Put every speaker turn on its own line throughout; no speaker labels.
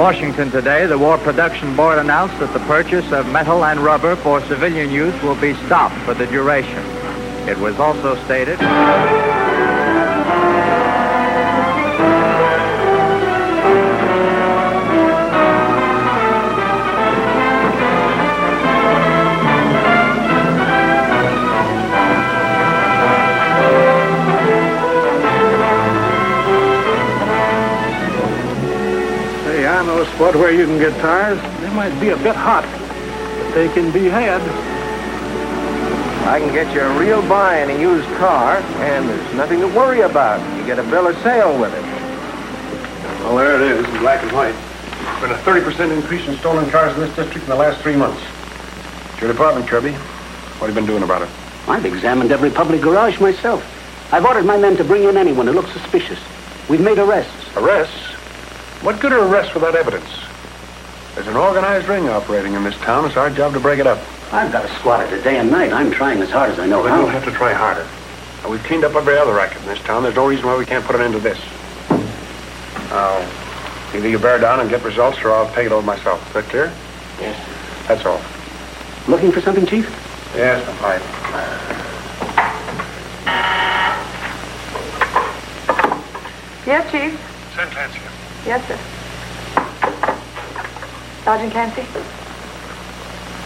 Washington today, the War Production Board announced that the purchase of metal and rubber for civilian use will be stopped for the duration. It was also stated...
I know a spot where you can get tires. They might be a bit hot, but they can be had.
I can get you a real buy in a used car, and there's nothing to worry about. You get a bill of sale with it.
Well, there it is, in black and white. Been a 30% increase in stolen cars in this district in the last 3 months. It's your department, Kirby. What have you been doing about it?
I've examined every public garage myself. I've ordered my men to bring in anyone who looks suspicious. We've made arrests.
Arrests? What good are arrests without evidence? There's an organized ring operating in this town. It's our job to break it up.
I've got to squat it day and night. I'm trying as hard as I know
how. We don't have to try harder. Now, we've cleaned up every other racket in this town. There's no reason why we can't put an end to this. Now, either you bear down and get results, or I'll take it over myself. Is that clear?
Yes.
That's all.
Looking for something, Chief?
Yes, I'm fine.
Yes, Chief.
Send Clancy.
Yes, sir. Sergeant Clancy,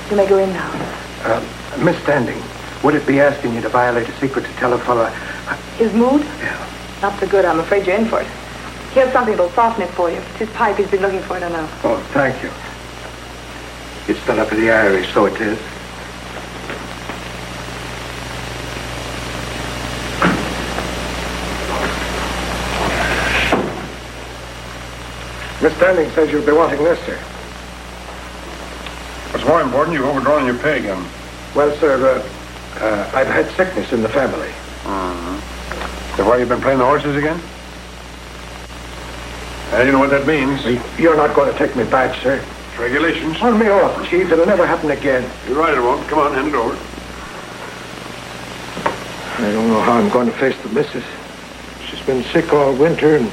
you may go in now.
Miss Standing, would it be asking you to violate a secret to tell a fella...
His mood?
Yeah.
Not so good. I'm afraid you're in for it. Here's something that'll soften it for you. It's his pipe. He's been looking for it, I know.
Oh, thank you. It's done up at the Irish, so it is. Miss Standing says you'll be wanting this, sir.
What's more important, you've overdrawn your pay again.
Well, sir, I've had sickness in the family.
So why you've been playing the horses again? You know what that means.
You're not going to take me badge, sir.
It's regulations.
On me off, Chief. It'll never happen again.
You're right, it won't. Come on, hand it over.
I don't know how I'm going to face the missus. She's been sick all winter, and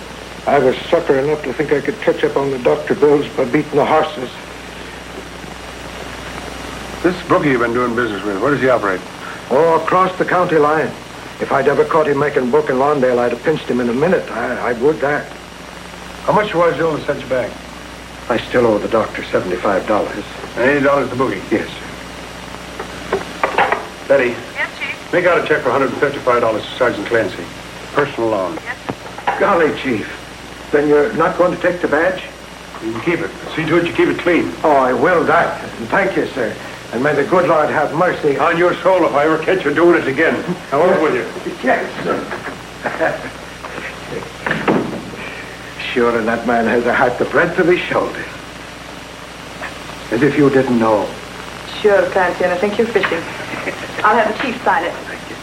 I was sucker enough to think I could catch up on the doctor bills by beating the horses.
This bookie you've been doing business with, where does he operate?
Oh, across the county line. If I'd ever caught him making book in Lawndale, I'd have pinched him in a minute. I would that.
How much was you owe to set you back?
I still owe the doctor $75.
$80 to bookie?
Yes, sir.
Betty.
Yes, Chief.
Make out a check for $155 to Sergeant Clancy. Personal loan.
Yes.
Golly, Chief. Then you're not going to take the badge?
You can keep it. See to it you keep it clean.
Oh, I will that. And thank you, sir. And may the good Lord have mercy
on your soul if I ever catch you doing it again. Now, over with you.
Yes, sir. Sure, and that man has a heart the breadth of his shoulder. As if you didn't know.
Sure, Clancy, and I think you're fishing. I'll have the chief sign it.
Thank you.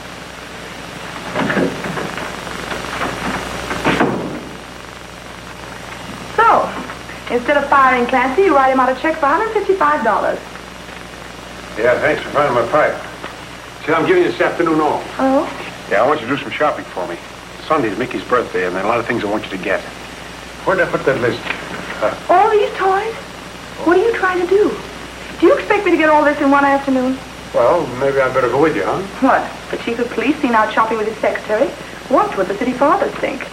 So, instead of firing Clancy, you write him out a check for $155.
Yeah, thanks for finding my pipe. See, I'm giving you this afternoon off.
Oh?
Yeah, I want you to do some shopping for me. Sunday's Mickey's birthday, and there are a lot of things I want you to get. Where'd I put that list?
All these toys? What are you trying to do? Do you expect me to get all this in one afternoon?
Well, maybe I'd better go with you, huh?
What? The chief of police seen out shopping with his secretary? What would the city fathers think?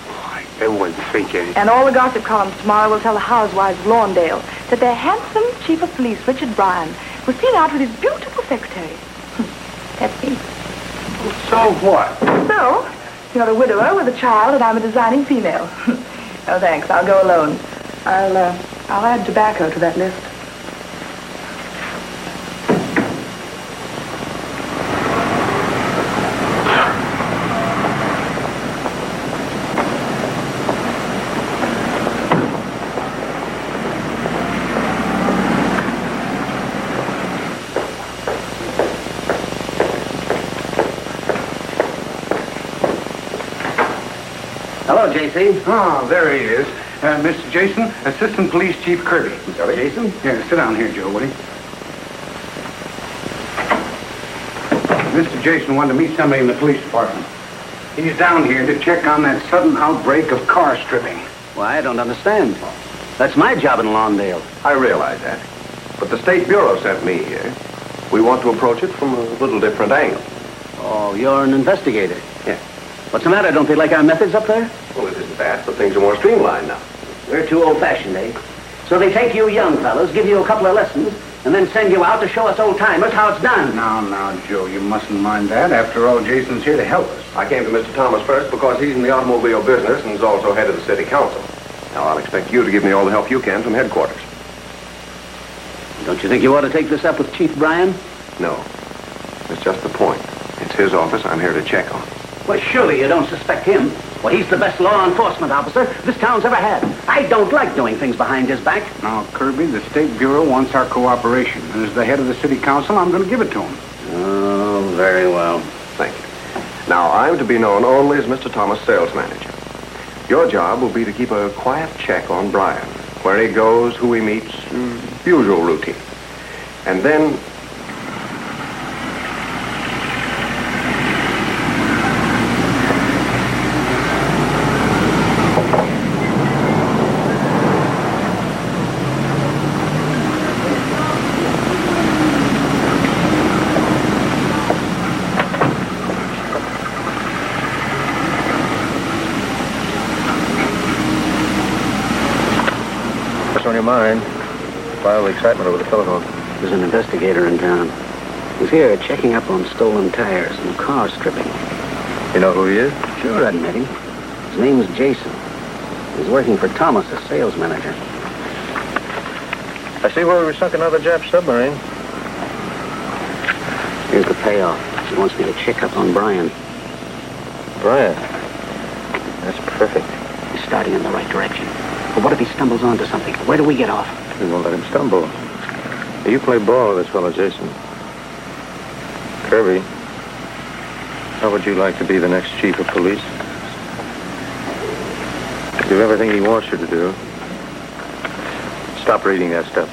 They wouldn't think anything.
And all the gossip columns tomorrow will tell the housewives of Lawndale that their handsome chief of police, Richard Bryan, was seen out with his beautiful secretary. That's me.
So what?
So, you're a widower with a child, and I'm a designing female. Oh, thanks. I'll go alone. I'll add tobacco to that list.
Hello, J.C.
Oh, there he is. Mr. Jason, Assistant Police Chief Kirby.
Sorry? Jason?
Here, sit down here, Joe, will you? Mr. Jason wanted to meet somebody in the police department. He's down here to check on that sudden outbreak of car stripping.
Well, I don't understand. That's my job in Lawndale.
I realize that. But the State Bureau sent me here. We want to approach it from a little different angle.
Oh, you're an investigator?
Yeah.
What's the matter? Don't they like our methods up there?
Well, it isn't that, but things are more streamlined now.
We're too old-fashioned, eh? So they take you young fellas, give you a couple of lessons, and then send you out to show us old-timers how it's done.
Now, Joe, you mustn't mind that. After all, Jason's here to help us.
I came to Mr. Thomas first because he's in the automobile business and is also head of the city council. Now, I'll expect you to give me all the help you can from headquarters.
Don't you think you ought to take this up with Chief Bryan?
No. That's just the point. It's his office I'm here to check on.
Well, surely you don't suspect him. Well, he's the best law enforcement officer this town's ever had. I don't like doing things behind his back.
Now, Kirby, the State Bureau wants our cooperation. And as the head of the city council, I'm going to give it to him.
Oh, very well.
Thank you. Now, I'm to be known only as Mr. Thomas' sales manager. Your job will be to keep a quiet check on Bryan. Where he goes, who he meets, usual routine. And then...
on your mind? All the excitement over the telephone.
There's an investigator in town. He's here checking up on stolen tires and car stripping.
You know who he is?
Sure, I met him. His name's Jason. He's working for Thomas as sales manager.
I see where we sunk another Jap submarine.
Here's the payoff. He wants me to check up on Bryan.
Bryan? That's perfect.
He's starting in the right direction. But what if he stumbles onto something? Where do we get off?
We won't let him stumble. You play ball with this fellow, Jason. Kirby, how would you like to be the next chief of police? Do everything he wants you to do. Stop reading that stuff.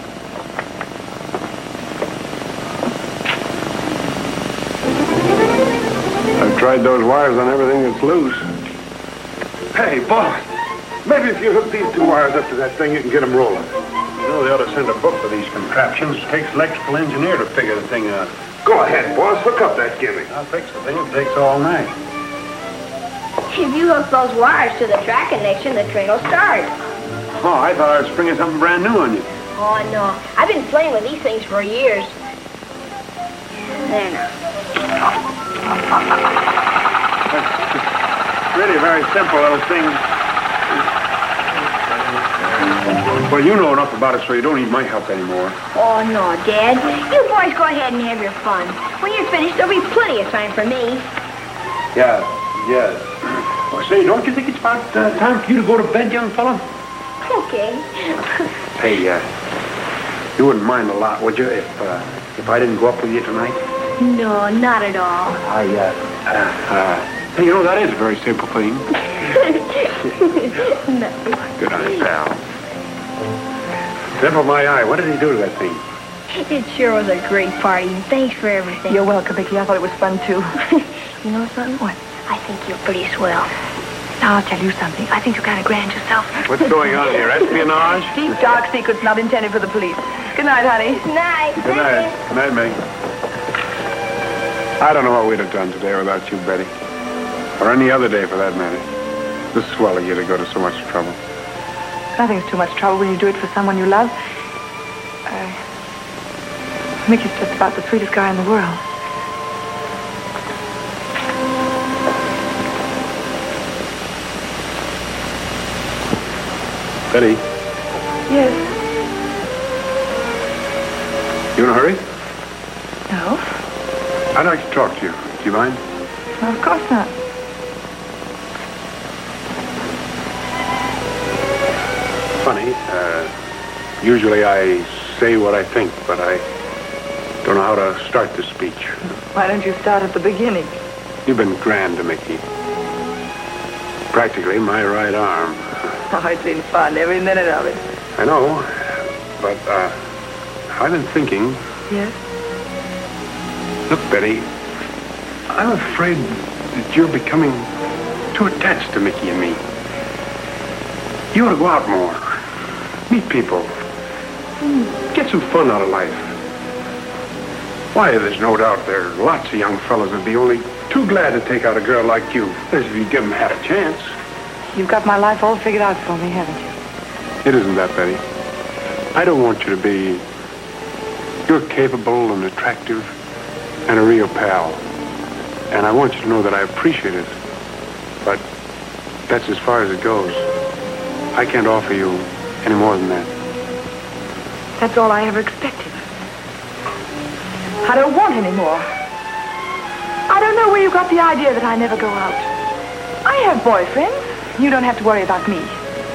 I've tried those wires on everything that's loose.
Hey, boss. Maybe if you hook these two wires up to that thing, you can get them rolling.
You know, they ought to send a book for these contraptions. It takes electrical engineer to figure the thing out.
Go ahead, boss. Hook up that gimmick.
I'll fix the thing. It takes all night.
If you hook those wires to the track connection, the train will start.
Oh, I thought I was springing something brand new on you.
Oh, no. I've been playing with these things for years. There now.
It's really a very simple little thing. Well, you know enough about it, so you don't need my help anymore.
Oh, no, Dad. You boys go ahead and have your fun. When you're finished, there'll be plenty of time for me.
Yeah. Well, say, don't you think it's about time for you to go to bed, young fella?
Okay.
Hey, you wouldn't mind a lot, would you, if I didn't go up with you tonight?
No, not at all.
Hey, you know, that is a very simple thing.
No.
Good on you, pal. Simple my eye. What did he do to that thing?
It sure was a great party. Thanks for everything.
You're welcome, Vicky. I thought it was fun, too.
You know something? What? I think you're pretty swell.
Now, I'll tell you something. I think you're kind of grand yourself.
What's going on here? Espionage?
Deep, dark secrets not intended for the police. Good night, honey.
Night.
Good night. Good night, Meg. I don't know what we'd have done today without you, Betty. Or any other day, for that matter. This swell of you to go to so much trouble.
Nothing's too much trouble when you do it for someone you love. Mickey's just about the sweetest guy in the world.
Betty,
Yes.
you in a hurry?
No?
I'd like to talk to you. Do you mind?
No, of course not.
Funny. Usually I say what I think, but I don't know how to start the speech.
Why don't you start at the beginning?
You've been grand to Mickey. Practically my right arm.
Oh, it's been fun, every minute of it.
I know, but I've been thinking.
Yes?
Look, Betty, I'm afraid that you're becoming too attached to Mickey and me. You ought to go out more. Meet people. Get some fun out of life. Why, there's no doubt there are lots of young fellows that'd be only too glad to take out a girl like you, as if you give them half a chance.
You've got my life all figured out for me, haven't you?
It isn't that, Betty. I don't want you to be... You're capable and attractive and a real pal. And I want you to know that I appreciate it. But that's as far as it goes. I can't offer you any more than that.
That's all I ever expected. I don't want any more. I don't know where you got the idea that I never go out. I have boyfriends. You don't have to worry about me.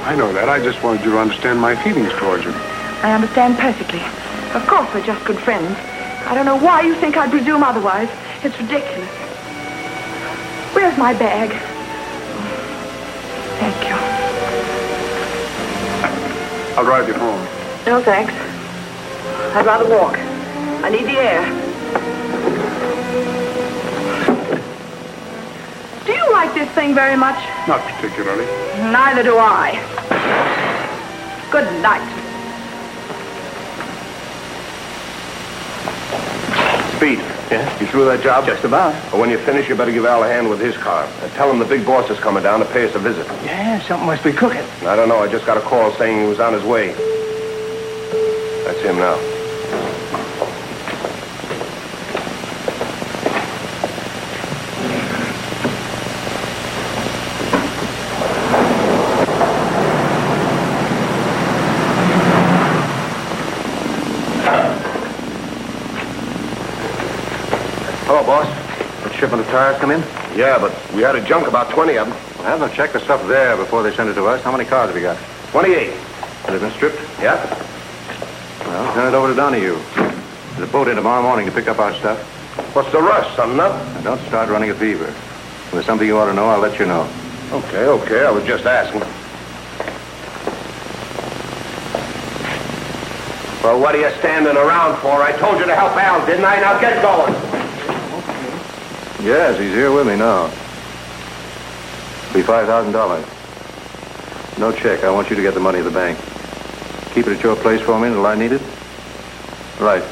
I know that. I just wanted you to understand my feelings towards you.
I understand perfectly. Of course, we're just good friends. I don't know why you think I'd presume otherwise. It's ridiculous. Where's my bag? Thank you.
I'll drive you home.
No, thanks. I'd rather walk. I need the air. Do you like this thing very much?
Not particularly.
Neither do I. Good night.
Speed.
Yeah?
You through that job?
Just about.
Well, when you finish, you better give Al a hand with his car. And tell him the big boss is coming down to pay us a visit.
Yeah, something must be cooking.
I don't know. I just got a call saying he was on his way. That's him now.
Hello, boss. That shipment of tires come in?
Yeah, but we had a junk, about 20 of them.
Well, have them check the stuff there before they send it to us. How many cars have you got?
28.
Has it been stripped?
Yeah?
Well, send it over to Donahue. There's a boat in tomorrow morning to pick up our stuff.
What's the rush? Something up?
And don't start running a fever. If there's something you ought to know, I'll let you know.
Okay. I was just asking. Well, what are you standing around for? I told you to help Al, didn't I? Now get going.
Yes, he's here with me now. Be $5,000. No check. I want you to get the money at the bank. Keep it at your place for me until I need it. Right.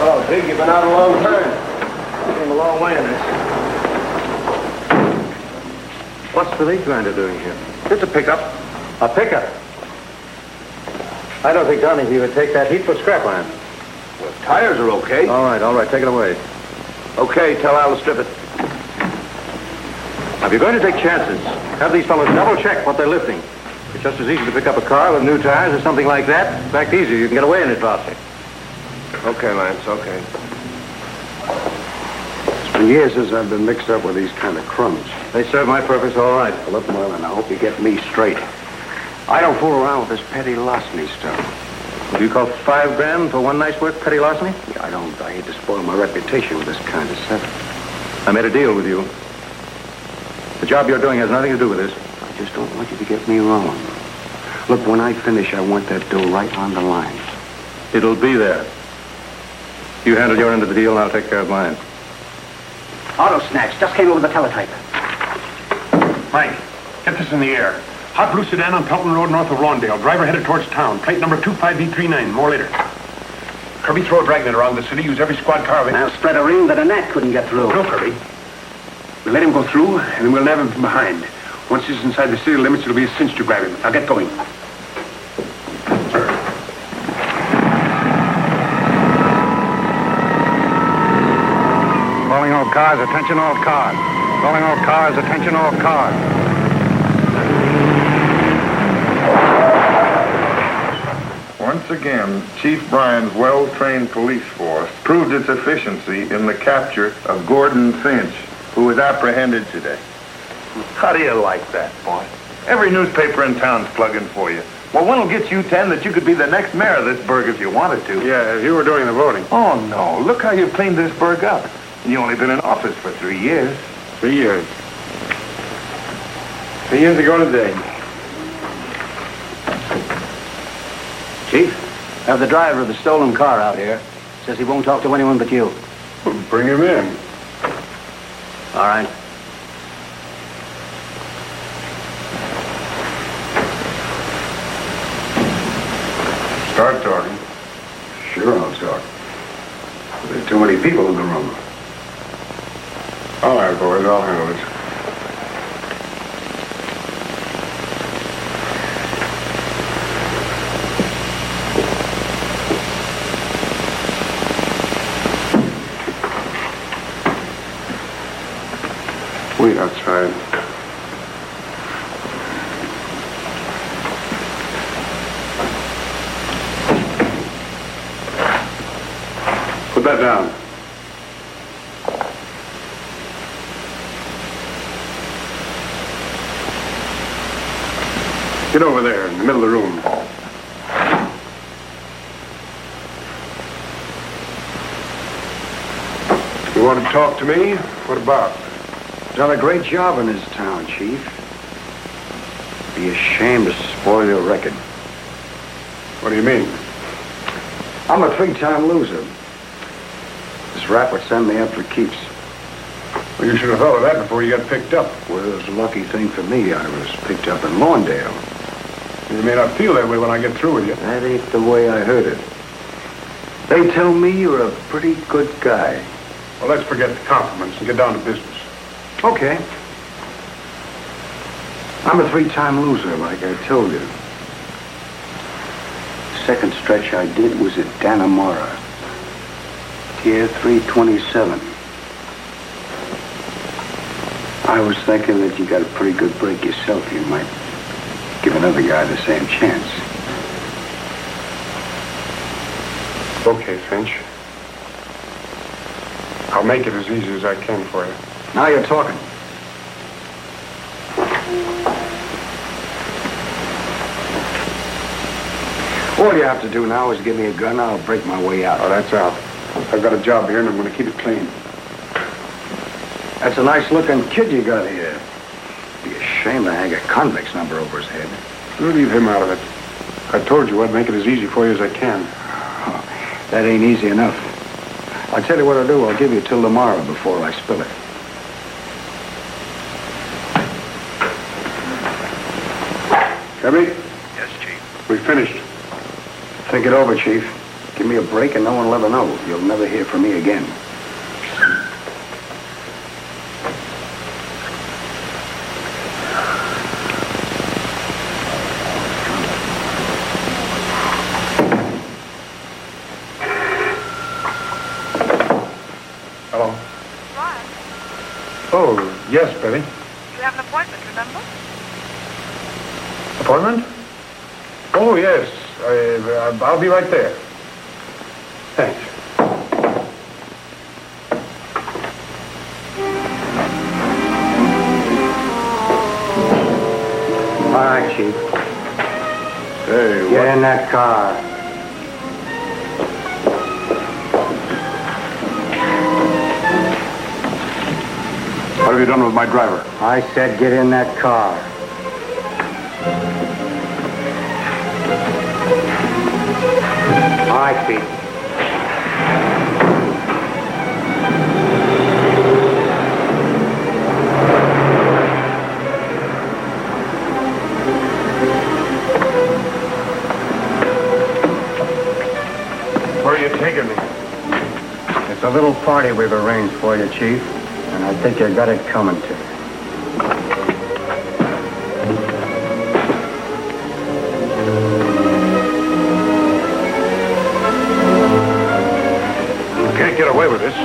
Oh, Big, you've been out a long time.
Came a long way in this.
What's the lead grinder doing here?
It's a pickup.
A pickup? I don't think Donahue would take that heat for scrap iron.
Well, tires are okay.
All right. Take it away.
Okay, tell Al to strip it.
Now, if you're going to take chances, have these fellows double check what they're lifting. It's just as easy to pick up a car with new tires or something like that. In fact, easier. You can get away in it faster.
Okay, Lance, okay.
It's been years since I've been mixed up with these kind of crumbs.
They serve my purpose all right.
Well, look, Marlin, I hope you get me straight. I don't fool around with this petty larceny stuff.
Do you call $5 grand for one night's work petty larceny?
Yeah, I don't. I hate to spoil my reputation with this kind of stuff.
I made a deal with you. The job you're doing has nothing to do with this.
I just don't want you to get me wrong. Look, when I finish, I want that dough right on the line.
It'll be there. You handle your end of the deal, and I'll take care of mine.
Auto snatch. Just came over the teletype.
Frank, get this in the air. Hot blue sedan on Pelton Road north of Lawndale. Driver headed towards town. Plate number 25V39. More later. Kirby, throw a dragnet around the city. Use every squad car of it.
Now spread a ring that a gnat couldn't get through.
No, Kirby. We'll let him go through, and then we'll nab him from behind. Once he's inside the city limits, it'll be a cinch to grab him. Now get going.
Calling all cars, attention all cars. Calling all cars, attention all cars.
Once again, Chief Bryan's well-trained police force proved its efficiency in the capture of Gordon Finch, who was apprehended today. How do you like that, boy? Every newspaper in town's plugging for you. Well, one'll get you 10 that you could be the next mayor of this burg if you wanted to.
Yeah, if you were doing the voting.
Oh, no. Look how you've cleaned this burg up. And you've only been in office for 3 years.
3 years. 3 years ago today.
Chief, have the driver of the stolen car out here. Says he won't talk to anyone but you.
Well, bring him in.
All right.
Start talking.
Sure, I'll talk. There are too many people in the room.
All right, boys, I'll handle it. Wait outside. Put that down. Get over there in the middle of the room. You want to talk to me? What about?
Done a great job in this town, Chief. Be ashamed to spoil your record.
What do you mean?
I'm a 3-time loser. This rap would send me up for keeps.
Well, you should have thought of that before you got picked up.
Well, it was a lucky thing for me. I was picked up in Lawndale.
You may not feel that way when I get through with you.
That ain't the way I heard it. They tell me you're a pretty good guy.
Well, let's forget the compliments and get down to business.
Okay. I'm a 3-time loser, like I told you. The second stretch I did was at Dannemora. Tier 327. I was thinking that you got a pretty good break yourself. You might give another guy the same chance.
Okay, Finch. I'll make it as easy as I can for you.
Now you're talking. All you have to do now is give me a gun. I'll break my way out.
Oh, that's out. I've got a job here, and I'm going to keep it clean.
That's a nice-looking kid you got here. Be a shame to hang a convict's number over his head.
We'll leave him out of it. I told you I'd make it as easy for you as I can.
Oh, that ain't easy enough. I'll tell you what I'll do. I'll give you till tomorrow before I spill it.
Kirby?
Yes, Chief.
We finished.
Think it over, Chief. Give me a break and no one will ever know. You'll never hear from me again.
Hello.
Ryan,
Oh, yes, Betty.
you have an appointment, remember?
Appointment? Oh, yes. I'll be right there. Thanks.
All right, Chief.
Hey,
Get in that car.
What have you done with my driver?
I said get in that car. All right, Pete.
Where are you taking me?
It's a little party we've arranged for you, Chief, and I think you got it coming to you.
Can't get away with this.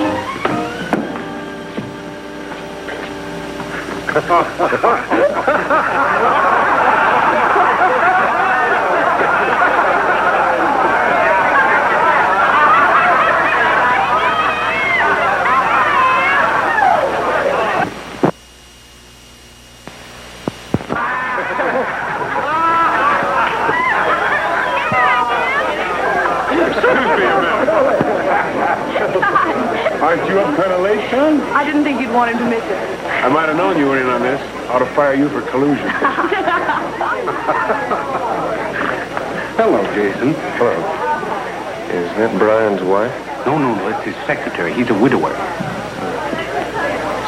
Aren't you up kind of late, son?
I didn't think you'd want him to miss it.
I might have known you were in on this. Ought to fire you for collusion.
Hello, Jason.
Hello. Is that Brian's wife?
No, it's his secretary. He's a widower.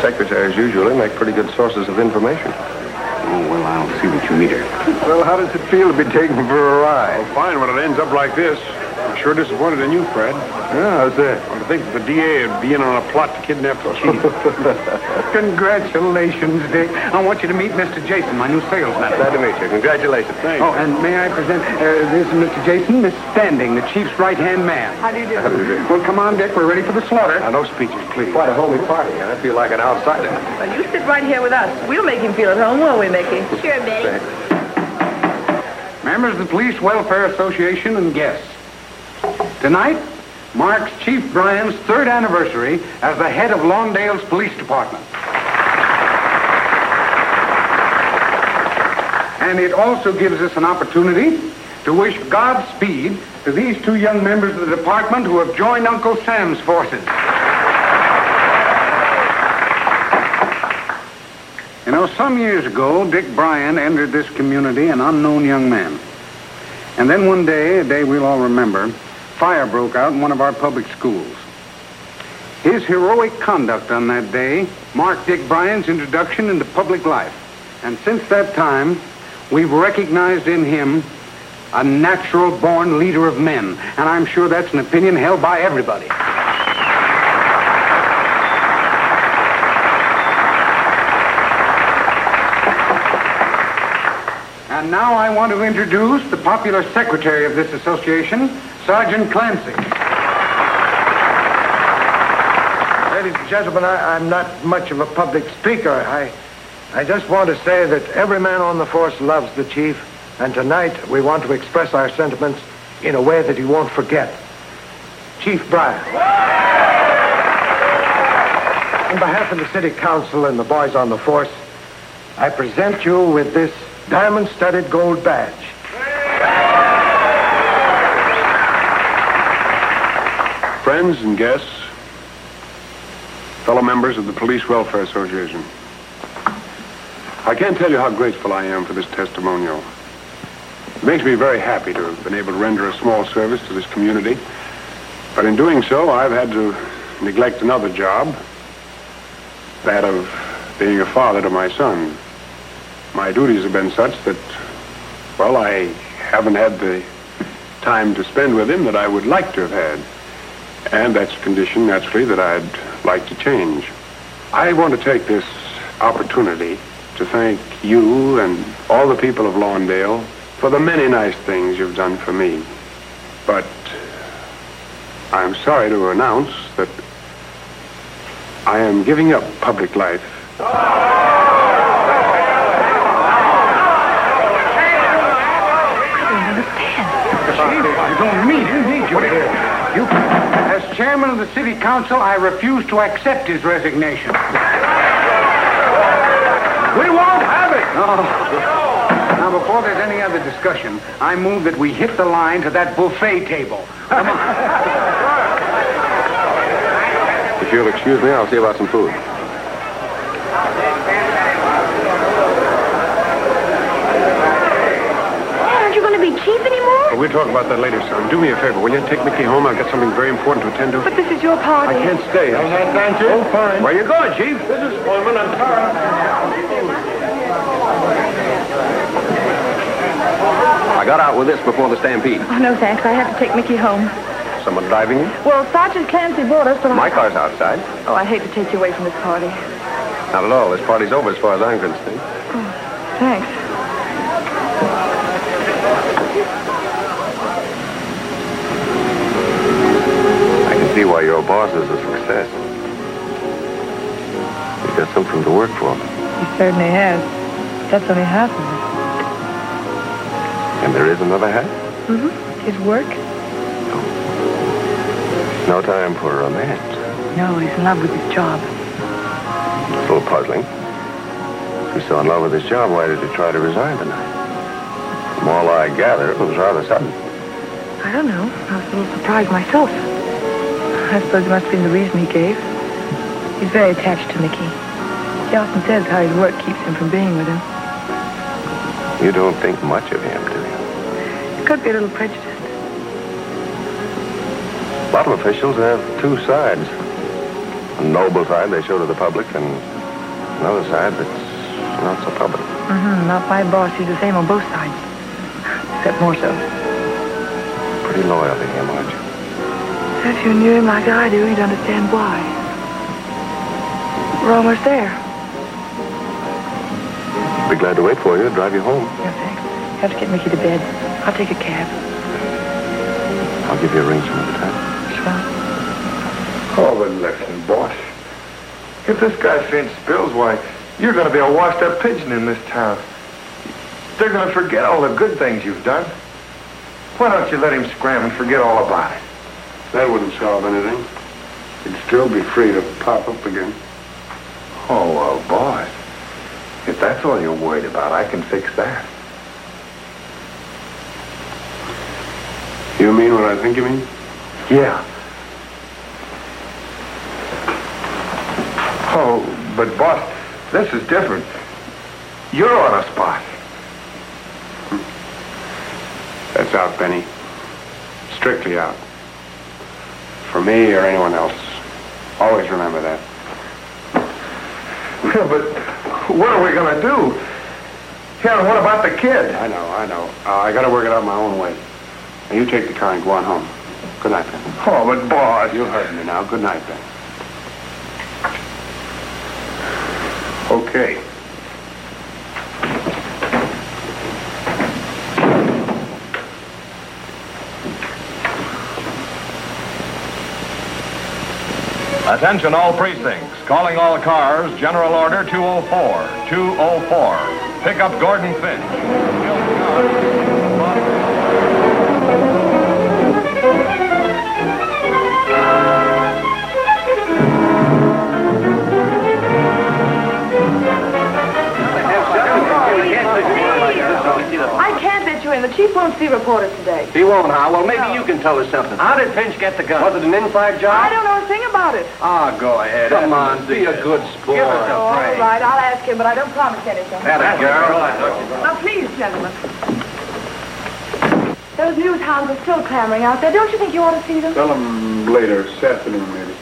Secretaries usually make pretty good sources of information.
Oh, well, I'll see that you meet her.
Well, how does it feel to be taken for a ride? Well, fine when it ends up like this. I'm sure disappointed in you, Fred.
Yeah, how's that?
Well, to think that the DA would be in on a plot to kidnap the chief.
Congratulations, Dick. I want you to meet Mr. Jason, my new salesman.
Glad to meet you. Congratulations.
Thanks.
Oh, and may I present, this is Mr. Jason, Miss Standing, the chief's right-hand man.
How do you do?
Well, come on, Dick. We're ready for the slaughter.
Now, no speeches, please.
Quite a homey party. I feel like an outsider.
Well, you sit right here with us. We'll make him feel at home, won't we, Mickey?
Sure, Betty.
Members of the Police Welfare Association and guests. Tonight marks Chief Brian's 3rd anniversary as the head of Lawndale's police department. And it also gives us an opportunity to wish Godspeed to these 2 young members of the department who have joined Uncle Sam's forces. You know, some years ago, Dick Bryan entered this community an unknown young man. And then one day, a day we'll all remember, fire broke out in one of our public schools. His heroic conduct on that day marked Dick Bryan's introduction into public life. And since that time, we've recognized in him a natural-born leader of men. And I'm sure that's an opinion held by everybody. And now I want to introduce the popular secretary of this association, Sergeant Clancy.
Ladies and gentlemen, I'm not much of a public speaker. I just want to say that every man on the force loves the chief, and tonight we want to express our sentiments in a way that he won't forget. Chief Brian. On behalf of the city council and the boys on the force, I present you with this diamond-studded gold badge.
Friends and guests, fellow members of the Police Welfare Association, I can't tell you how grateful I am for this testimonial. It makes me very happy to have been able to render a small service to this community. But in doing so, I've had to neglect another job, that of being a father to my son. My duties have been such that, well, I haven't had the time to spend with him that I would like to have had. And that's a condition, naturally, that I'd like to change. I want to take this opportunity to thank you and all the people of Lawndale for the many nice things you've done for me. But I'm sorry to announce that I am giving up public life.
I don't need you here. As chairman of the city council, I refuse to accept his resignation. We won't have it! Now, before there's any other discussion, I move that we hit the line to that buffet table. Come on.
If you'll excuse me, I'll see about some food.
Aren't you going to be chief anymore?
Well, we'll talk about that later, son. Do me a favor. Will you take Mickey home? I've got something very important to attend to.
But this is your party.
I can't stay.
Clancy? Oh, fine.
Where you going, Chief?
Business appointment. I'm tired.
I got out with this before the stampede.
Oh, no, thanks. I have to take Mickey home.
Someone driving you?
Well, Sergeant Clancy brought us, but
My car's outside.
Oh, I hate to take you away from this party.
Not at all. This party's over as far as I'm concerned.
Thanks.
I can see why your boss is a success. He's got something to work for.
He certainly has. That's only half of it.
And there is another half?
Mm-hmm. His work?
No time for romance.
No, he's in love with his job.
It's a little puzzling. If he's so in love with his job, why did he try to resign tonight? From all I gather, it was rather sudden.
I don't know. I was a little surprised myself. I suppose it must have been the reason he gave. He's very attached to Mickey. He often says how his work keeps him from being with him.
You don't think much of him, do you?
could be a little prejudiced.
A lot of officials have two sides. A noble side they show to the public, and another side that's not so public.
Not my boss. He's the same on both sides. Except more so.
Pretty loyal to him, aren't you?
If you knew him like I do, you'd understand why. We're almost there.
Be glad to wait for you, drive you home.
No, thanks. Have to get Mickey to bed. I'll take a cab.
I'll give you a ring some other time.
Oh, but listen, boss. If this guy Finch spills, why, you're going to be a washed-up pigeon in this town. They're going to forget all the good things you've done. Why don't you let him scram and forget all about it?
That wouldn't solve anything. He'd still be free to pop up again.
Oh, well, boss. If that's all you're worried about, I can fix that.
You mean what I think you mean?
Yeah. Oh, but boss, this is different. You're on a spot.
That's out, Benny. Strictly out. For me or anyone else. Always remember that.
Yeah, but what are we going to do? Yeah, and what about the kid?
I know. I got to work it out my own way. Now, you take the car and go on home. Good night, Ben.
Oh, but boss.
You heard me now. Good night, Ben. Okay.
Attention all precincts. Calling all cars. General Order 204. 204. Pick up Gordon Finch.
I can't let you in. The chief won't see reporters today.
He won't, huh? Well, maybe you can tell us something. How did Finch get the gun? Was it an inside job?
I don't know a thing about it.
Ah, go ahead. Come on, be a good sport. Give us a
All
break.
right, I'll ask him, but I don't promise anything.
That girl.
Now, please, gentlemen. Those news hounds are still clamoring out there. Don't you think you ought to see them?
Tell them later, this afternoon, maybe.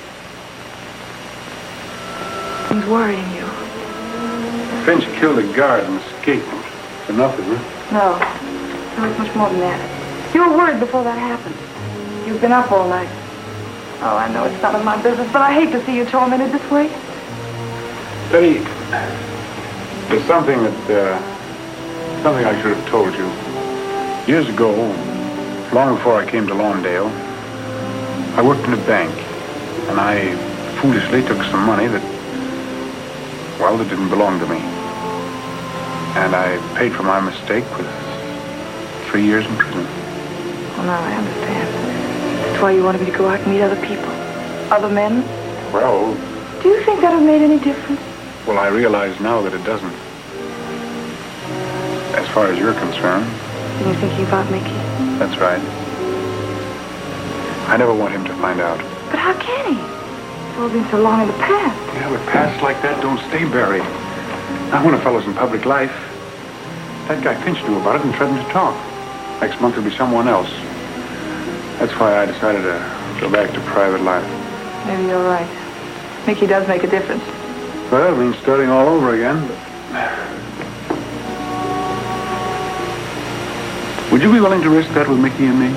He's worrying you.
Finch killed a guard and escaped. For nothing, huh?
No. No, it's much more than that. You were worried before that happened. You've been up all night. Oh, I know it's none of my business, but I hate to see you tormented this way.
Betty, there's something something I should have told you. Years ago, long before I came to Lawndale, I worked in a bank, and I foolishly took some money that didn't belong to me. And I paid for my mistake with 3 years in prison.
Well, now I understand. That's why you wanted me to go out and meet other people. Other men?
Well...
Do you think that would have made any difference?
Well, I realize now that it doesn't. As far as you're concerned...
Then you're thinking about Mickey?
That's right. I never want him to find out.
But how can he? It's all been so long in the past.
Yeah, but pasts like that don't stay buried. Not when a fellow's in public life. That guy Finch knew about it and threatened to talk. Next month it'll be someone else. That's why I decided to go back to private life.
Maybe you're right. Mickey does make a difference.
Well, it means starting all over again, but... Would you be willing to risk that with Mickey and me?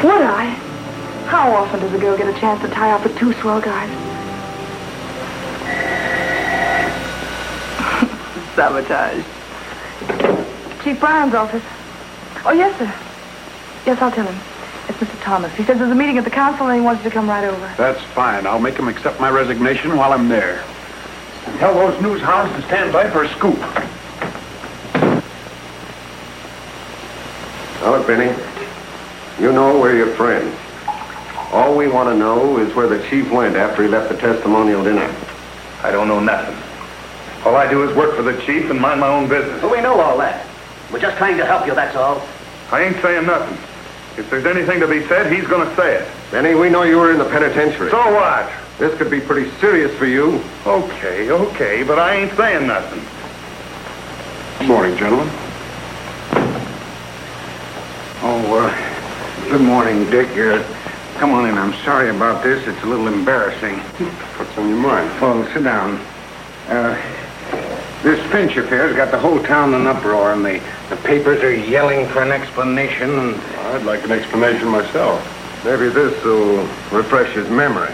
Would I? How often does a girl get a chance to tie up with two swell guys? Sabotage. Chief Bryan's office. Oh, yes, sir. Yes, I'll tell him. It's Mr. Thomas. He says there's a meeting at the council and he wants you to come right over.
That's fine. I'll make him accept my resignation while I'm there. And tell those news hounds to stand by for a scoop.
Now, look, Benny, you know we're your friends. All we want to know is where the chief went after he left the testimonial dinner.
I don't know nothing. All I do is work for the chief and mind my own business.
Well, we know all that. We're just trying to help you, that's all.
I ain't saying nothing. If there's anything to be said, he's going to say it.
Benny, we know you were in the penitentiary.
So what?
This could be pretty serious for you.
Okay, but I ain't saying nothing.
Good morning, gentlemen.
Good morning, Dick. Come on in. I'm sorry about this. It's a little embarrassing.
What's on your mind?
Well, sit down. This Finch affair's got the whole town in uproar, and the papers are yelling for an explanation, and...
I'd like an explanation myself.
Maybe this will refresh his memory.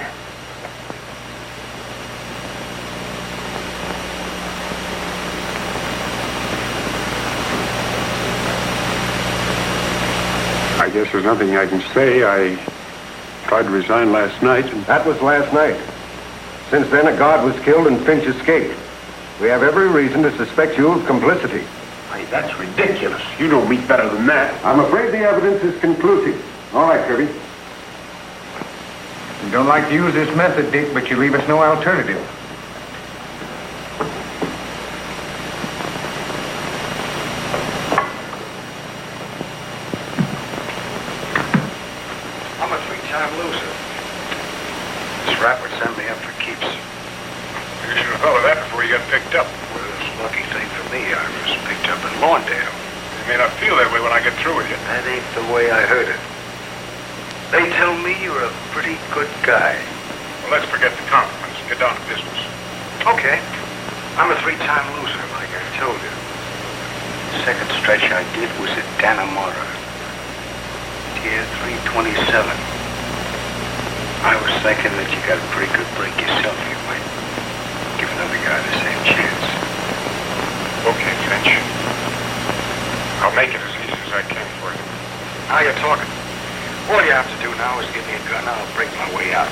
I guess there's nothing I can say. I tried to resign last night.
That was last night. Since then, a guard was killed and Finch escaped. We have every reason to suspect you of complicity.
Hey, that's ridiculous. You know me better than that. I'm afraid the evidence is conclusive. All right, Kirby.
You don't like to use this method, Dick, but you leave us no alternative.
I'm a three-time loser. This rap would send me up for keeps.
You should have thought of that before you got picked up.
Well, it's a lucky thing for me I was picked up in Lawndale.
You may not feel that way when I get through with you.
That ain't the way I heard it. They tell me you're a pretty good guy.
Well, let's forget the compliments and get down to business.
Okay. I'm a three-time loser, like I told you. The second stretch I did was at Dannemora. Tier 327. I was thinking that you got a pretty good break yourself. You might give another guy the same chance.
Okay, Finch. I'll make it as easy as I can for you.
Now you're talking. All you have to do now is give me a gun. I'll break my way out.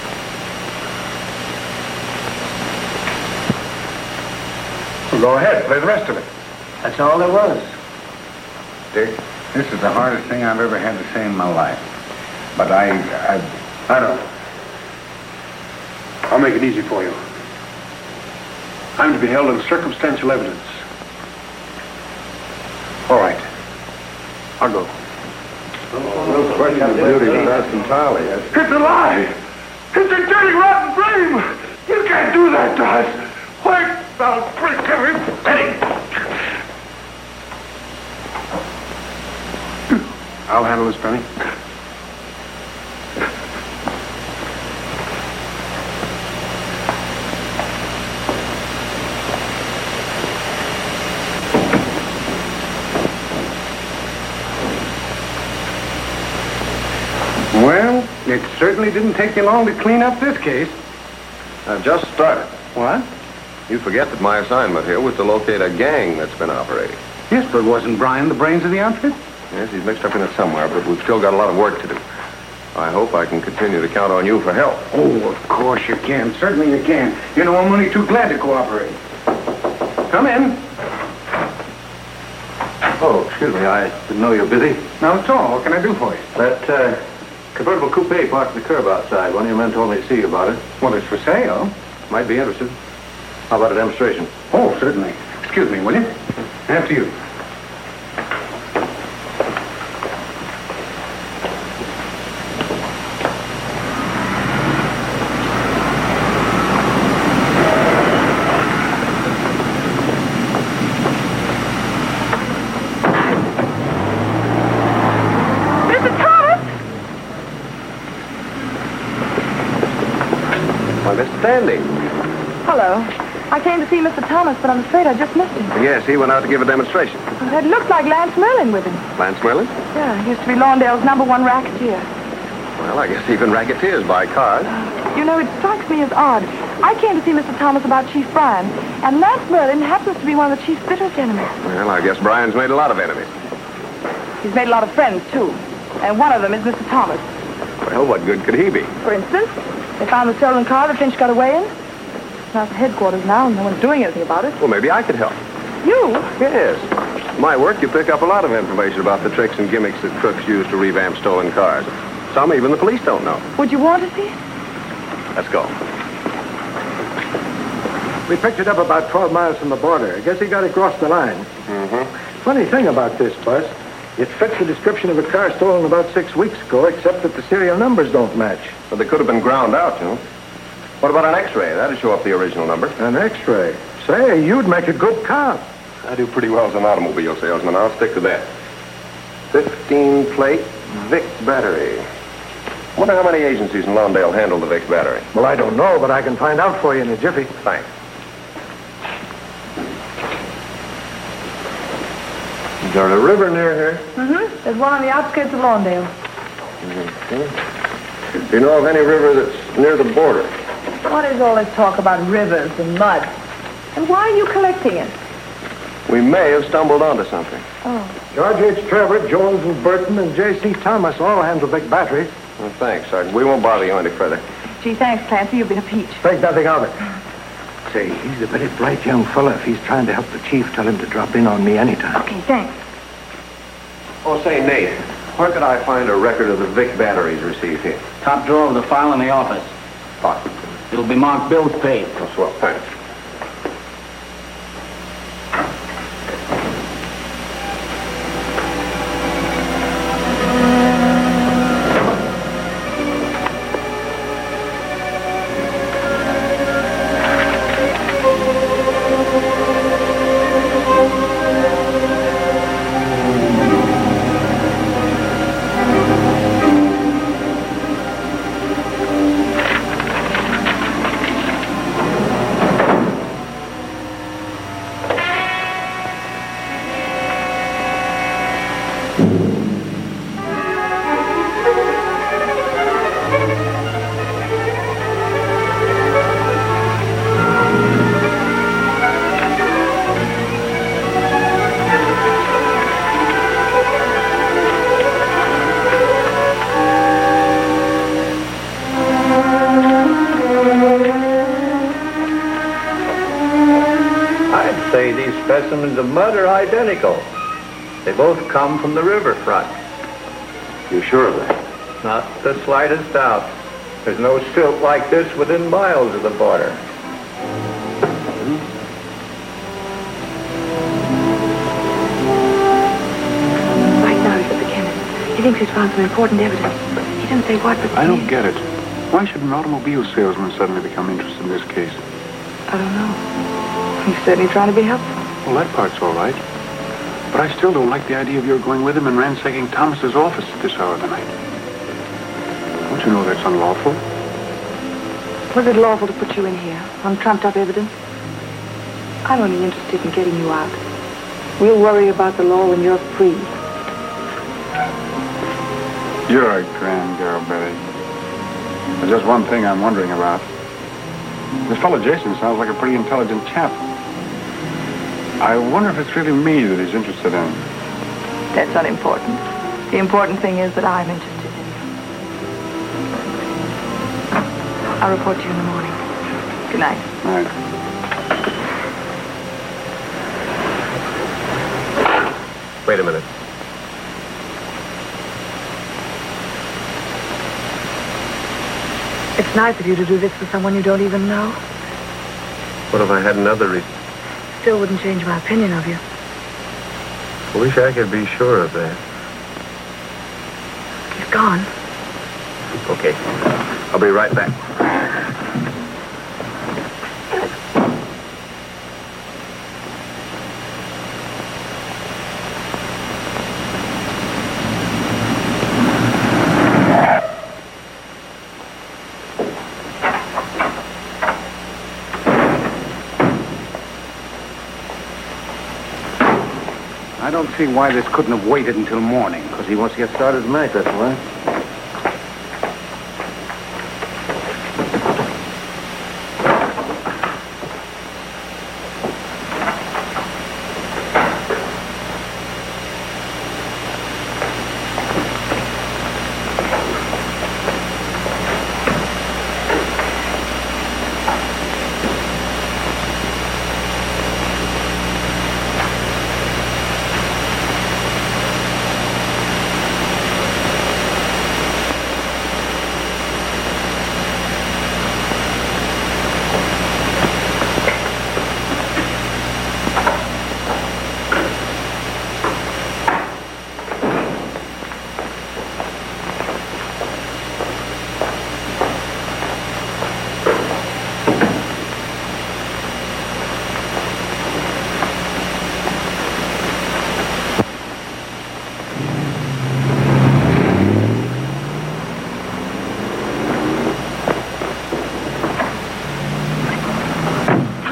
Well, go ahead. Play the rest of it.
That's all there was.
Dick, this is the hardest thing I've ever had to say in my life. But I
don't. I'll make it easy for you. I'm to be held on circumstantial evidence. All right. I'll go.
No question of duty was asked entirely.
It's a lie! It's a dirty, rotten dream! You can't do that to us! Wait, I'll break everything! I'll handle this, Penny.
Well, it certainly didn't take you long to clean up this case.
I've just started.
What?
You forget that my assignment here was to locate a gang that's been operating.
Yes, but wasn't Brian the brains of the outfit?
Yes, he's mixed up in it somewhere, but we've still got a lot of work to do. I hope I can continue to count on you for help.
Oh, of course you can. Certainly you can. You know, I'm only too glad to cooperate. Come in.
Oh, excuse me. I didn't know you were busy.
Not at all. What can I do for you?
That convertible coupe parked at the curb outside. One of your men told me to see you about it.
Well, it's for sale.
Might be interested. How about a demonstration?
Oh, certainly. Excuse me, will you? After you.
Hello. I came to see Mr. Thomas, but I'm afraid I just missed him.
Yes, he went out to give a demonstration.
It looked like Lance Merlin with him.
Lance Merlin?
Yeah, he used to be Lawndale's #1 racketeer.
Well, I guess even racketeers buy cars.
You know, it strikes me as odd. I came to see Mr. Thomas about Chief Bryan, and Lance Merlin happens to be one of the Chief's bitterest enemies.
Well, I guess Brian's made a lot of enemies.
He's made a lot of friends, too. And one of them is Mr. Thomas.
Well, what good could he be?
For instance, they found the stolen car that Finch got away in. It's not at headquarters now, and no one's doing anything about it.
Well, maybe I could help.
You?
Yes. In my work, you pick up a lot of information about the tricks and gimmicks that crooks use to revamp stolen cars. Some even the police don't know.
Would you want to see it?
Let's go.
We picked it up about 12 miles from the border. I guess he got across the line.
Mm-hmm.
Funny thing about this bus, it fits the description of a car stolen about 6 weeks ago, except that the serial numbers don't match.
But they could have been ground out, you know. What about an X-ray? That'd show up the original number.
An X-ray? Say, you'd make a good cop.
I do pretty well as an automobile salesman. I'll stick to that. 15 plate Vic battery. Wonder how many agencies in Lawndale handle the Vic battery.
Well, I don't know, but I can find out for you in a jiffy.
Thanks.
Is there a river near here?
Mm-hmm. There's one on the outskirts of Lawndale.
Do you know of any river that's near the border?
What is all this talk about rivers and mud? And why are you collecting it?
We may have stumbled onto something.
Oh.
George H. Trevor, Jones and Burton, and J.C. Thomas all handle big batteries.
Well, thanks, Sergeant. We won't bother you any further.
Gee, thanks, Clancy. You've been a peach.
Think nothing of it. Say, he's a very bright young fella. If he's trying to help the chief, tell him to drop in on me anytime.
Okay, thanks.
Oh, say, Nate, where could I find a record of the Vic batteries received here?
Top drawer of the file in the office.
Fine.
It'll be marked bills paid.
Oh, swell. Thanks.
Specimens of mud are identical. They both come from the riverfront.
You sure of that?
Not the slightest doubt. There's no silt like this within miles of the border.
Right now he's at the chemist. He thinks he's found some important evidence. He didn't say what, but...
I don't get it. Why should an automobile salesman suddenly become interested in this case?
I don't know. He's certainly trying to be helpful.
Well, that part's all right. But I still don't like the idea of your going with him and ransacking Thomas's office at this hour of the night. Don't you know that's unlawful?
Was it lawful to put you in here on trumped-up evidence? I'm only interested in getting you out. We'll worry about the law when you're free.
You're a grand girl, Barrie. There's just one thing I'm wondering about. This fellow Jason sounds like a pretty intelligent chap. I wonder if it's really me that he's interested in.
That's unimportant. The important thing is that I'm interested in you. I'll report to you in the morning. Good night.
Night.
Wait a minute.
It's nice of you to do this for someone you don't even know.
What if I had another reason?
Still wouldn't change my opinion of you.
I wish I could be sure of that.
He's gone.
Okay. I'll be right back.
I don't see why this couldn't have waited until morning.
Because he wants to get started tonight, that's why.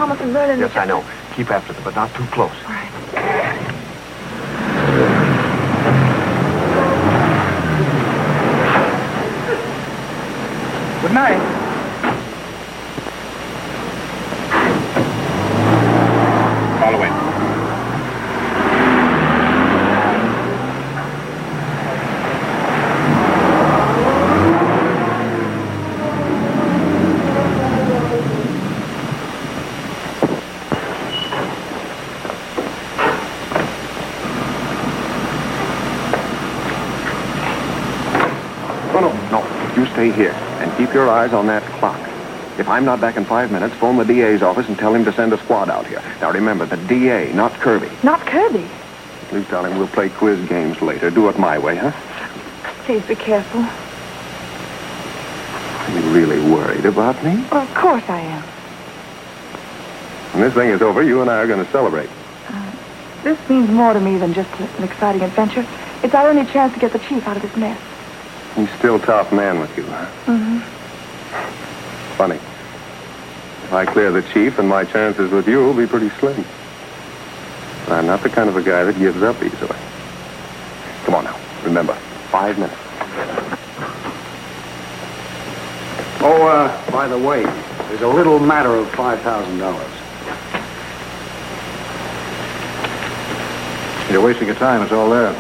Thomas and Merlin...
Yes, I know. Keep after them, but not too close.
All right.
Good night.
Follow in.
No. You stay here and keep your eyes on that clock. If I'm not back in 5 minutes, phone the DA's office and tell him to send a squad out here. Now remember, the DA, not Kirby.
Not Kirby.
Please tell him we'll play quiz games later. Do it my way, huh?
Please be careful.
Are you really worried about me?
Well, of course I am.
When this thing is over, you and I are going to celebrate.
This means more to me than just an exciting adventure. It's our only chance to get the chief out of this mess.
He's still top man with you, huh?
Mm-hmm.
Funny. If I clear the chief, then my chances with you will be pretty slim. But I'm not the kind of a guy that gives up easily. Come on now. Remember, 5 minutes.
Oh, by the way, there's a little matter of $5,000.
You're wasting your time. It's all there.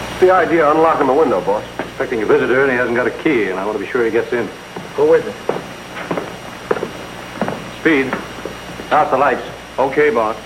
What's the idea of unlocking the window, boss?
Expecting a visitor, and he hasn't got a key, and I want to be sure he gets in.
Who is it?
Speed. Out the lights.
Okay, boss.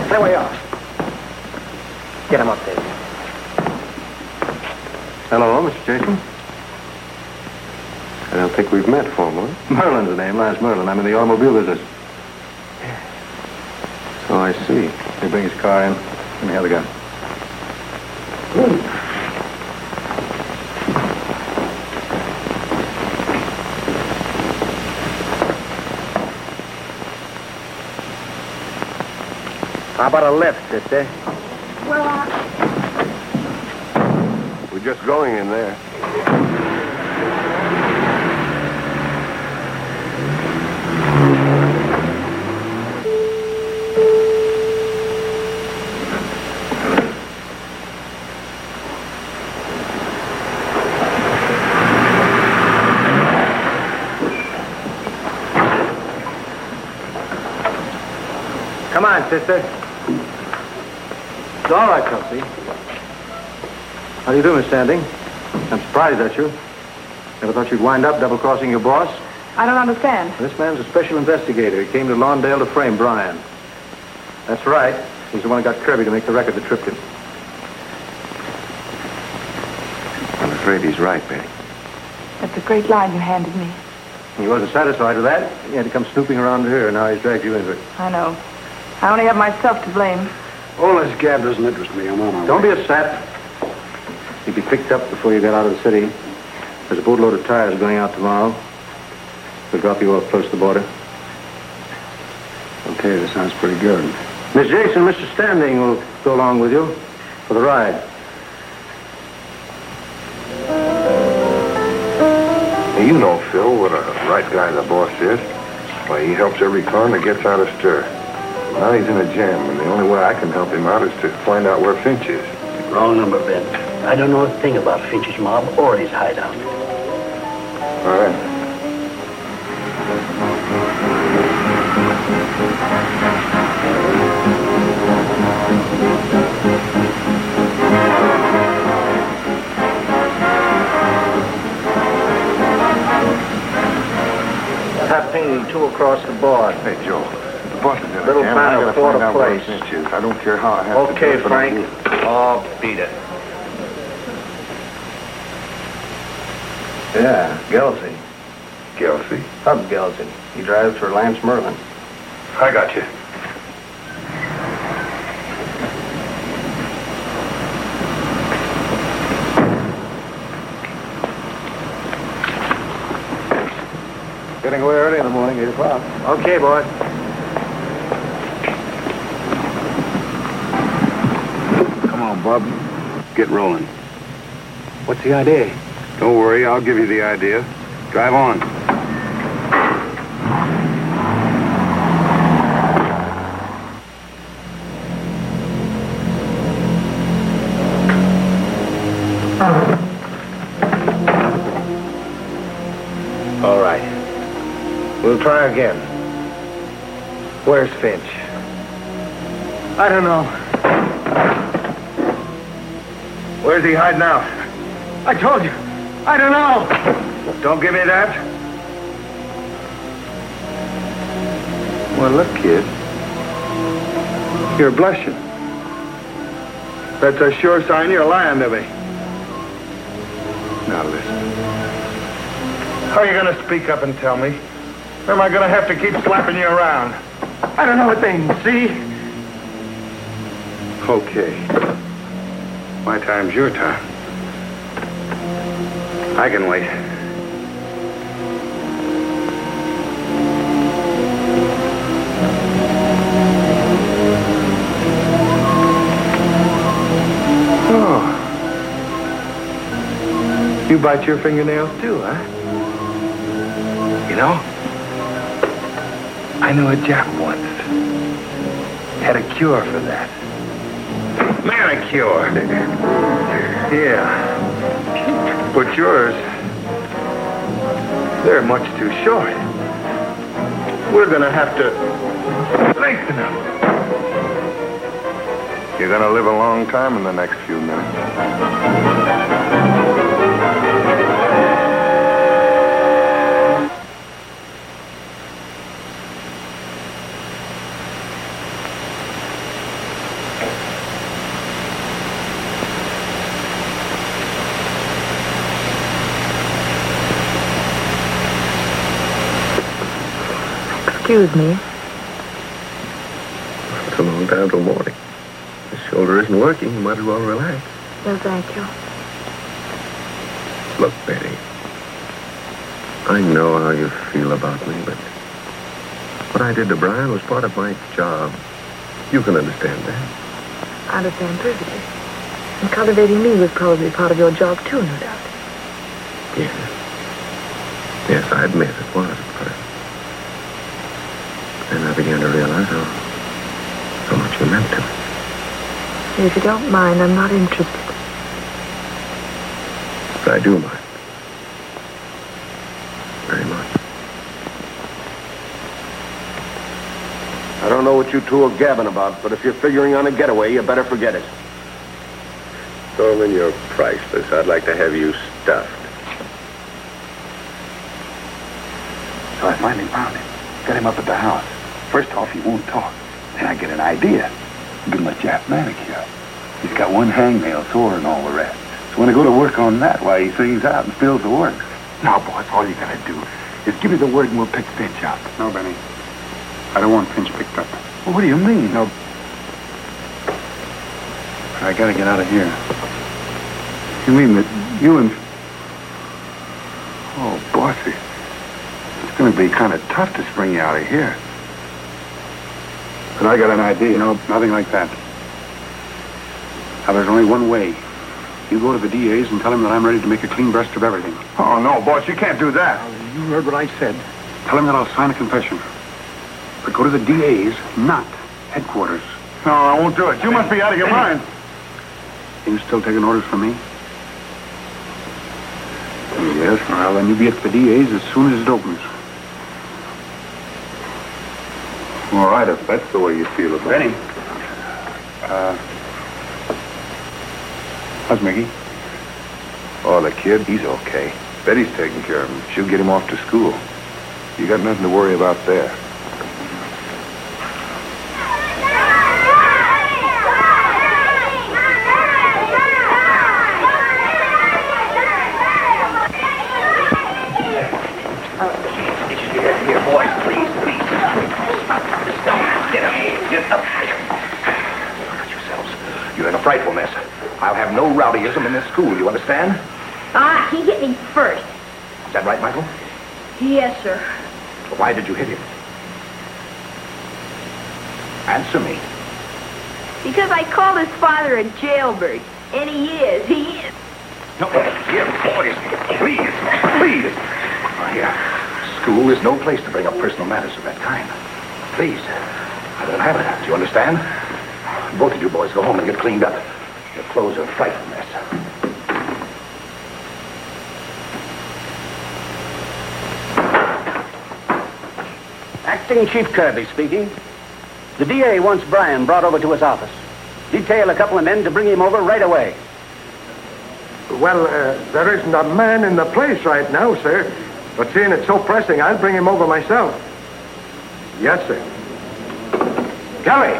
There we are. Get him up there.
Hello, Mr. Jason.
I don't think we've met formally.
Merlin's the name, Lance Merlin. I'm in the automobile business.
So I see.
He bring his car in. Let me have the gun.
How about a lift, sister?
Well,
We're just going in there.
Come on, sister.
It's all right, Kelsey. How do you do, Miss Standing? I'm surprised at you. Never thought you'd wind up double-crossing your boss.
I don't understand.
This man's a special investigator. He came to Lawndale to frame Brian. That's right. He's the one who got Kirby to make the record that tripped him.
I'm afraid he's right, Betty.
That's a great line you handed me.
He wasn't satisfied with that. He had to come snooping around here, and now he's dragged you into it.
I know. I only have myself to blame.
All this gab doesn't interest me. I'm on my way.
Don't be a sap. You'll be picked up before you get out of the city. There's a boatload of tires going out tomorrow. We'll drop you off close to the border.
Okay, that sounds pretty good.
Miss Jason, Mr. Standing will go along with you for the ride.
You know, Phil, what a right guy the boss is. Why, he helps every con that gets out of stir. Now he's in a jam, and the only way I can help him out is to find out where Finch is.
Wrong number, Ben. I don't know a thing about Finch's mob or his hideout.
All right.
Top pinging 2 across the board.
Hey, Joe. The boss is in
Little
again.
final
I gotta
quarter
find out where
place.
Finch is. I don't care how I have to do
Okay,
it, but I'll
Frank.
do it.
Oh, beat it.
Yeah, Gelsey.
Gelsey.
Hub Gelsey. He drives for Lance Merlin.
I got you.
Getting away early in the morning, 8 o'clock.
Okay, boy.
Come on, Bob. Get rolling.
What's the idea?
Don't worry, I'll give you the idea. Drive on.
All right. We'll try again. Where's Finch?
I don't know.
Where's he hiding out?
I told you. I don't know.
Don't give me that. Well, look, kid. You're blushing. That's a sure sign you're lying to me. Now, listen. How are you going to speak up and tell me? Or am I going to have to keep slapping you around?
I don't know a thing, see?
Okay. My time's your time. I can wait.
Oh. You bite your fingernails too, huh? You know, I knew a Jap once. Had a cure for that. Manicure. Yeah. But yours, they're much too short. We're gonna have to lengthen them.
You're gonna live a long time in the next few minutes.
Excuse me.
It's a long time till morning. His shoulder isn't working. You might as well relax.
No, thank you.
Look, Betty. I know how you feel about me, but what I did to Brian was part of my job. You can understand that.
I understand perfectly. And cultivating me was probably part of your job, too, no doubt.
Yes. Yes, I admit it was at first. Then I began to realize how much you meant to me.
If you don't mind, I'm not interested.
But I do mind. Very much.
I don't know what you two are gabbing about, but if you're figuring on a getaway, you better forget it.
Throw in your priceless. I'd like to have you stuffed.
So I finally found him. Got him up at the house. First off, he won't talk. Then I get an idea. Give him a Jap manicure. He's got one hangnail sore and all the rest. So when I go to work on that, why, he sings out and spills the works. Now, boss, all you gotta do is give me the word and we'll pick Finch up.
No, Benny. I don't want Finch picked up.
Well, what do you mean?
No. I gotta get out of here.
You mean that you and... Oh, bossy. It's gonna be kind of tough to spring you out of here.
But I got an idea. No, nothing like that. Now, there's only one way. You go to the DA's and tell him that I'm ready to make a clean breast of everything.
Oh, no, boss, you can't do that.
You heard what I said. Tell him that I'll sign a confession. But go to the DA's, not headquarters.
No, I won't do it. You must be out of your mind. You still taking orders from me? Yes, well, then you be at the DA's as soon as it opens.
All right, if that's the way you feel about
Benny. How's Mickey?
Oh, the kid, he's okay. Betty's taking care of him. She'll get him off to school. You got nothing to worry about there.
Here, boys, please. Get up. Look at yourselves. You're in a frightful mess. I'll have no rowdyism in this school, you understand?
He hit me first.
Is that right, Michael?
Yes, sir.
Why did you hit him? Answer me.
Because I called his father a jailbird. And he is.
No, here, boys, please. Oh, here. School is no place to bring up personal matters of that kind. Please. I won't have it. Do you understand? Both of you boys go home and get cleaned up. Your clothes are a frightful mess.
Acting Chief Kirby speaking. The DA wants Brian brought over to his office. Detail a couple of men to bring him over right away.
Well, there isn't a man in the place right now, sir. But seeing it's so pressing, I'll bring him over myself. Yes, sir. Kelly!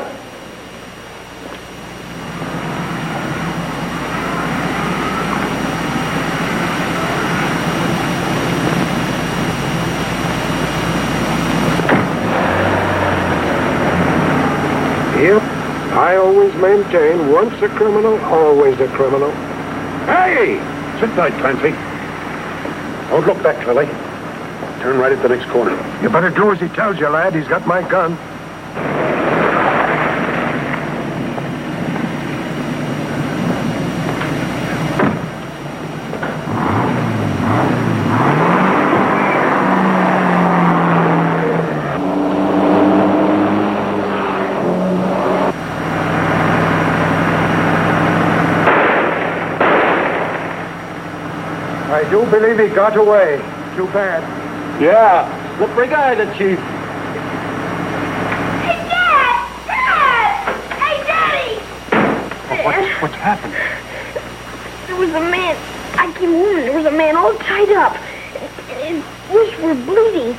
Yep, I always maintain once a criminal, always a criminal.
Hey! Sit tight, Clancy. Don't look back, Lily. Turn right at the next corner.
You better do as he tells you, lad. He's got my gun. I do believe he got away. Too bad.
Yeah, slippery guy, the chief.
Hey, Dad! Hey, Daddy!
What's happened?
There was a man. I came home and there was a man all tied up. His wrists were bleeding.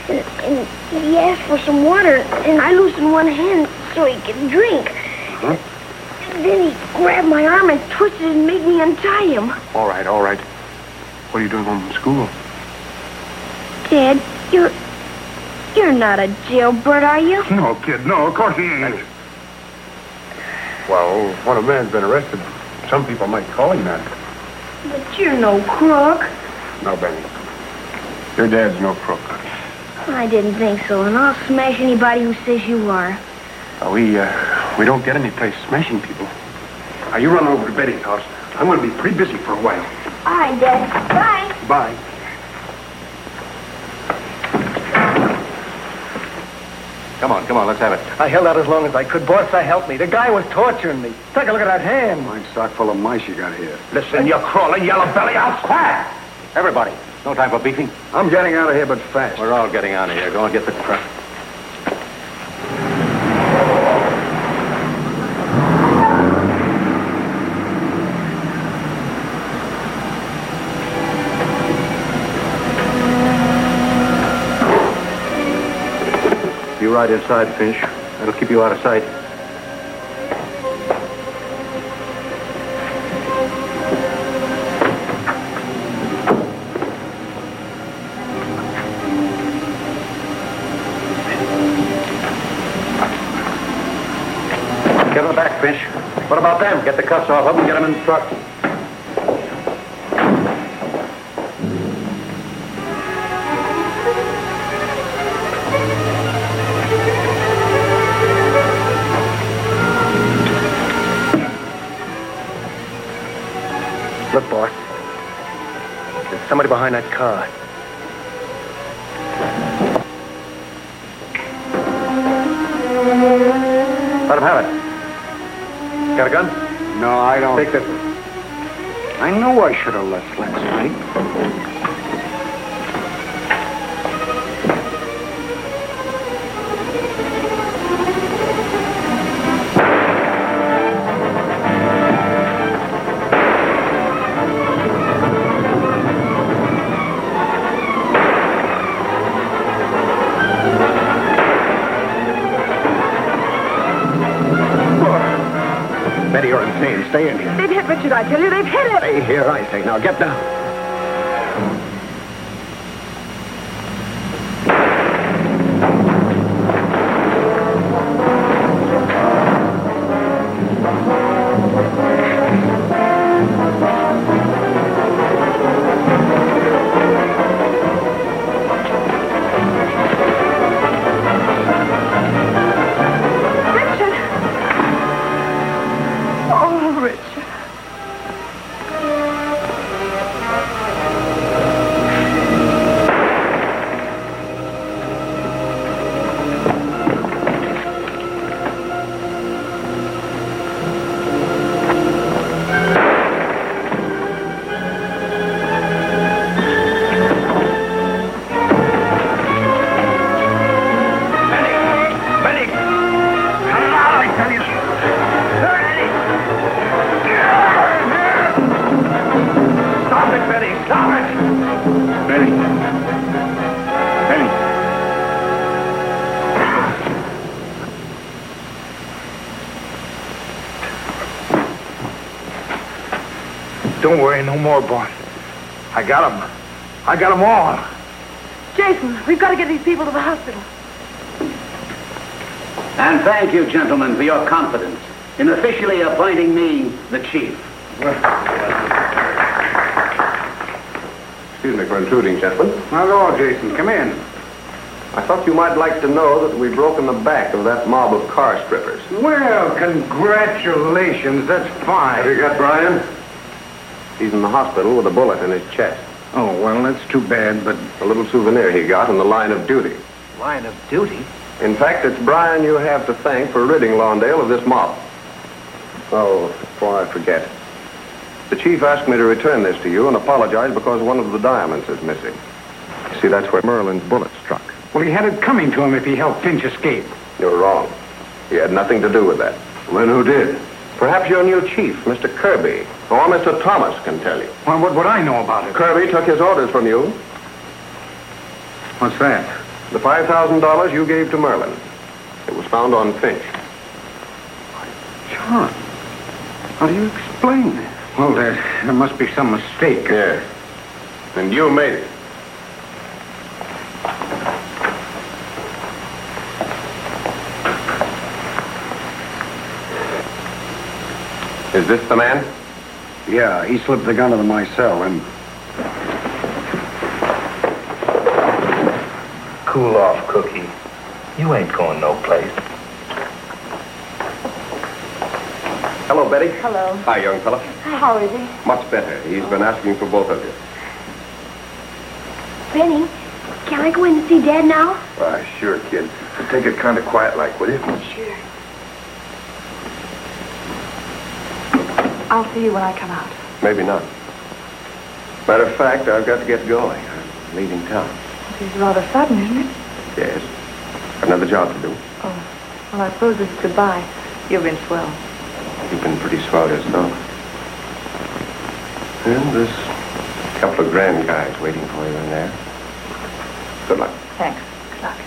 And he asked for some water, and I loosened one hand so he could drink. And then he grabbed my arm and twisted and made me untie him.
All right. What are you doing home from school?
Dad, you're not a jailbird, are you?
No, kid, no, of course he ain't.
Well, when a man's been arrested, some people might call him that.
But you're no crook.
No, Benny. Your dad's no crook.
I didn't think so, and I'll smash anybody who says you are.
We don't get any place smashing people.
Now, you run over to Betty's house. I'm going to be pretty busy for a while.
All right, Dad. Bye.
Bye.
Come on, let's have it.
I held out as long as I could. Boss, help me. The guy was torturing me. Take a look at that hand.
Fine stock full of mice you got here.
Listen, you crawling yellow belly, I'll squat!
Everybody, no time for beefing.
I'm getting out of here, but fast.
We're all getting out of here. Go and get the truck. You ride inside, Finch. That'll keep you out of sight. Get them back, Finch. What about them? Get the cuffs off of them and get them in the truck.
Look, boss. There's somebody behind that car.
Let him have it. Got a gun?
No, I don't.
Take this.
I know I should have left last night.
Betty, you're insane. Stay in here.
They've hit Richard, I tell you. They've hit him.
Stay here, I say. Now, get down.
Don't worry no more, boss. I got them. I got them all.
Jason, we've got to get these people to the hospital.
And thank you, gentlemen, for your confidence in officially appointing me the chief.
Excuse me for intruding, gentlemen.
Not at all, Jason. Come in.
I thought you might like to know that we've broken the back of that mob of car strippers.
Well, congratulations. That's fine.
Have you got Brian? He's in the hospital with a bullet in his chest.
Oh, well, that's too bad, but...
A little souvenir he got in the line of duty.
Line of duty?
In fact, it's Brian you have to thank for ridding Lawndale of this mob. Oh, before I forget, the chief asked me to return this to you and apologize because one of the diamonds is missing. You see, that's where Merlin's bullet struck.
Well, he had it coming to him if he helped Finch escape.
You're wrong. He had nothing to do with that.
Then who did?
Perhaps your new chief, Mr. Kirby, or Mr. Thomas can tell you.
Well, what would I know about it?
Kirby took his orders from you.
What's that?
The $5,000 you gave to Merlin. It was found on Finch.
John, how do you explain that? Well, there must be some mistake.
Yes. And you made it. Is this the man?
Yeah, he slipped the gun into my cell and...
Cool off, Cookie. You ain't going no place.
Hello, Betty.
Hello.
Hi, young fella.
How is he?
Much better. He's been asking for both of you.
Benny, can I go in and see Dad now?
Why, sure, kid. But take it kind of quiet like, will you?
Sure.
I'll see you when I come out.
Maybe not. Matter of fact, I've got to get going. I'm leaving town.
It's rather sudden, isn't it?
Yes. Got another job to do.
Oh, well, I suppose this is goodbye. You've been swell.
You've been pretty swell yourself. And there's a couple of grand guys waiting for you in there. Good luck.
Thanks. Good luck.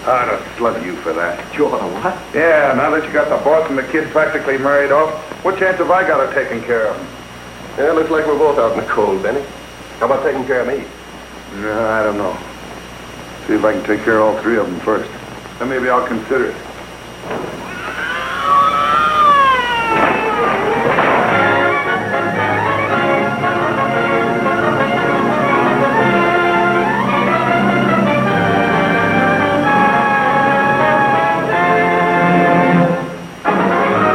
I'd have slugged you for that.
You ought to what?
Yeah, now that you got the boss and the kid practically married off, what chance have I got of taking care of them?
Yeah, looks like we're both out in the cold, Benny. How about taking care of me?
No, I don't know. See if I can take care of all three of them first. Then maybe I'll consider it.